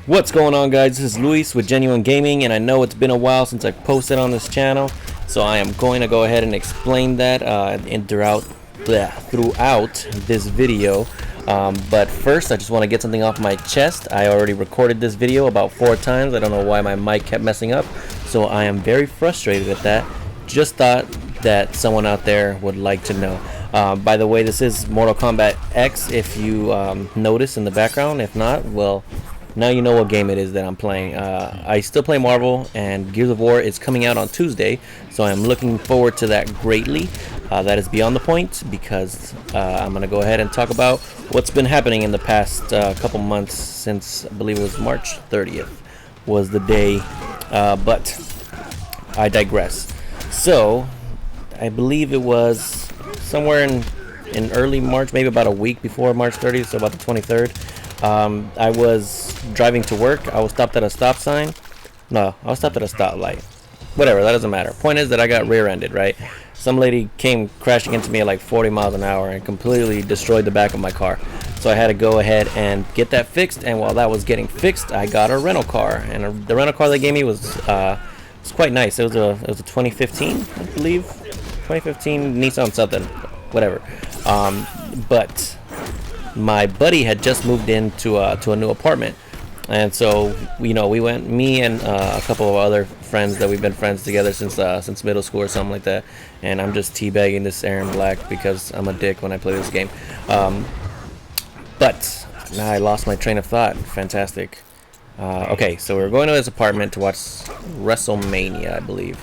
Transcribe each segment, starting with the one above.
What's going on, guys? This is Luis with Genuine Gaming, and I know it's been a while since I posted on this channel, so I am going to go ahead and explain that throughout this video. But first, I just want to get something off my chest. I already recorded this video about 4 times. I don't know why my mic kept messing up, so I am very frustrated at that. Just thought that someone out there would like to know. By the way, this is Mortal Kombat X, if you notice in the background. If not, well, now you know what game it is that I'm playing. I still play Marvel, and Gears of War is coming out on Tuesday, so I'm looking forward to that greatly. That is beyond the point, because I'm going to go ahead and talk about what's been happening in the past couple months since, I believe it was March 30th was the day, but I digress. So, I believe it was somewhere in early March, maybe about a week before March 30th, so about the 23rd. I was driving to work. I was stopped at a stop sign. No, I was stopped at a stoplight. Whatever, that doesn't matter. Point is that I got rear-ended, right? Some lady came crashing into me at like 40 miles an hour and completely destroyed the back of my car. So I had to go ahead and get that fixed, and while that was getting fixed, I got a rental car. And the rental car they gave me was quite nice. It was a 2015, I believe. 2015 Nissan something. Whatever. But my buddy had just moved into to a new apartment, and so we went, me and a couple of other friends that we've been friends together since middle school or something like that. And I'm just teabagging this Aaron Black because I'm a dick when I play this game. But now I lost my train of thought. Fantastic. Okay, so we're going to his apartment to watch WrestleMania, I believe.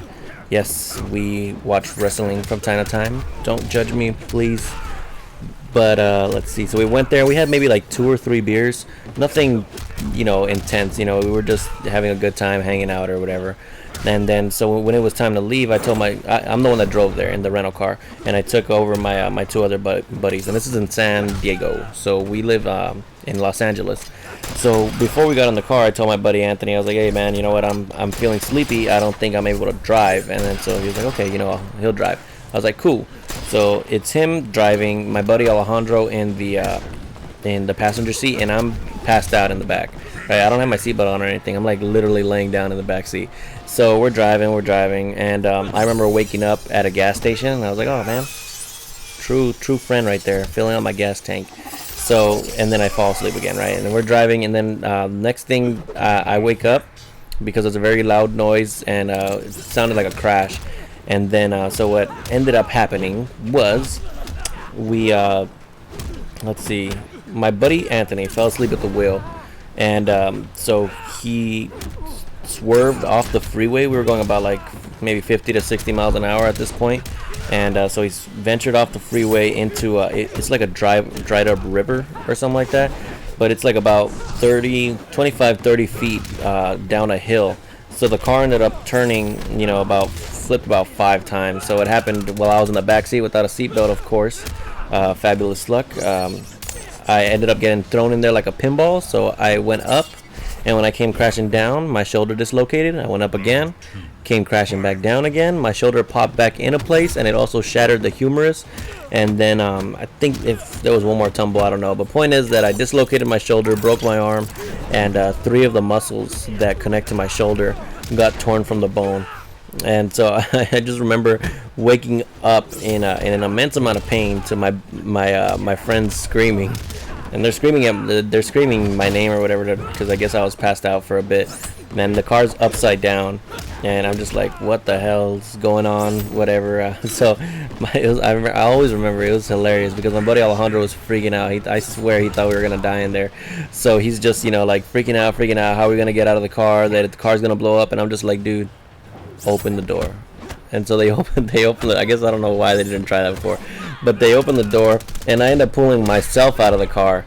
Yes, we watch wrestling from time to time. Don't judge me, please. But let's see. So we went there. We had maybe like 2 or 3 beers. Nothing, intense. We were just having a good time, hanging out or whatever. And then, so when it was time to leave, I told I'm the one that drove there in the rental car, and I took over my 2 other buddies. And this is in San Diego. So we live in Los Angeles. So before we got in the car, I told my buddy Anthony, I was like, hey man, you know what? I'm feeling sleepy. I don't think I'm able to drive. And then so he was like, okay, he'll drive. I was like, cool. So it's him driving, my buddy Alejandro in the passenger seat, and I'm passed out in the back. Right? I don't have my seatbelt on or anything. I'm like literally laying down in the back seat. So we're driving, and I remember waking up at a gas station, and I was like, oh man, true friend right there, filling up my gas tank. So, and then I fall asleep again, right? And then we're driving, and then next thing, I wake up because there's a very loud noise, and it sounded like a crash. And then, so what ended up happening was let's see, my buddy Anthony fell asleep at the wheel, and so he swerved off the freeway. We were going about like maybe 50 to 60 miles an hour at this point, and so he's ventured off the freeway into it's like a dried up river or something like that, but it's like about 25, 30 feet down a hill. So the car ended up turning, flipped about 5 times. So it happened while I was in the back seat without a seatbelt, of course. Fabulous luck. I ended up getting thrown in there like a pinball. So I went up, and when I came crashing down, my shoulder dislocated. I went up again, came crashing back down again. My shoulder popped back into place, and it also shattered the humerus. And then I think if there was one more tumble, I don't know. But point is that I dislocated my shoulder, broke my arm, and 3 of the muscles that connect to my shoulder got torn from the bone. And so I just remember waking up in an immense amount of pain to my friends screaming, and they're screaming my name or whatever, because I guess I was passed out for a bit. And the car's upside down, and I'm just like, what the hell's going on? Whatever. I always remember it was hilarious because my buddy Alejandro was freaking out. I swear he thought we were gonna die in there. So he's just like freaking out. How are we gonna get out of the car? That the car's gonna blow up? And I'm just like, dude, open the door. And so they opened it. I guess I don't know why they didn't try that before, but they opened the door, and I ended up pulling myself out of the car.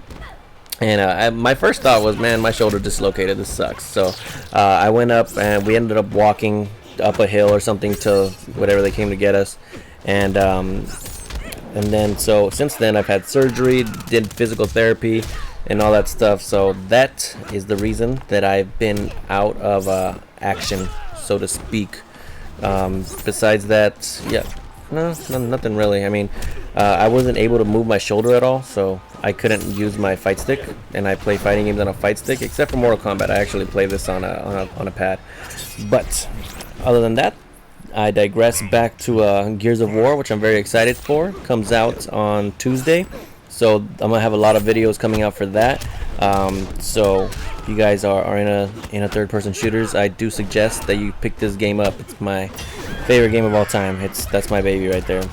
And my first thought was, man, my shoulder dislocated. This sucks. So I went up, and we ended up walking up a hill or something to whatever they came to get us. And then so since then I've had surgery, did physical therapy, and all that stuff. So that is the reason that I've been out of action, so to speak. Besides that, yeah, No, nothing really. I mean, I wasn't able to move my shoulder at all, so I couldn't use my fight stick, and I play fighting games on a fight stick, except for Mortal Kombat. I actually play this on a pad. But other than that, I digress back to Gears of War, which I'm very excited for. Comes out on Tuesday, so I'm gonna have a lot of videos coming out for that. So if you guys are in a third-person shooters, I do suggest that you pick this game up. It's my favorite game of all time. That's my baby right there.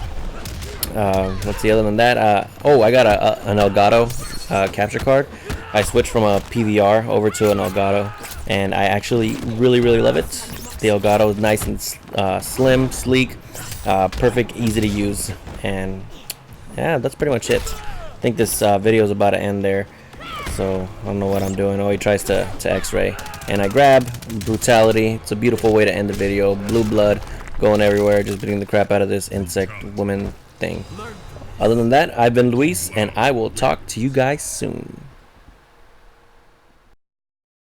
Let's see. Other than that, oh, I got an Elgato capture card. I switched from a PVR over to an Elgato, and I actually really love it. The Elgato is nice and slim, sleek, perfect, easy to use, and yeah, that's pretty much it. I think this video is about to end there, so I don't know what I'm doing. Oh, he tries to X-ray, and I grab brutality. It's a beautiful way to end the video. Blue blood going everywhere, just beating the crap out of this insect woman thing. Other than that, I've been Luis, and I will talk to you guys soon.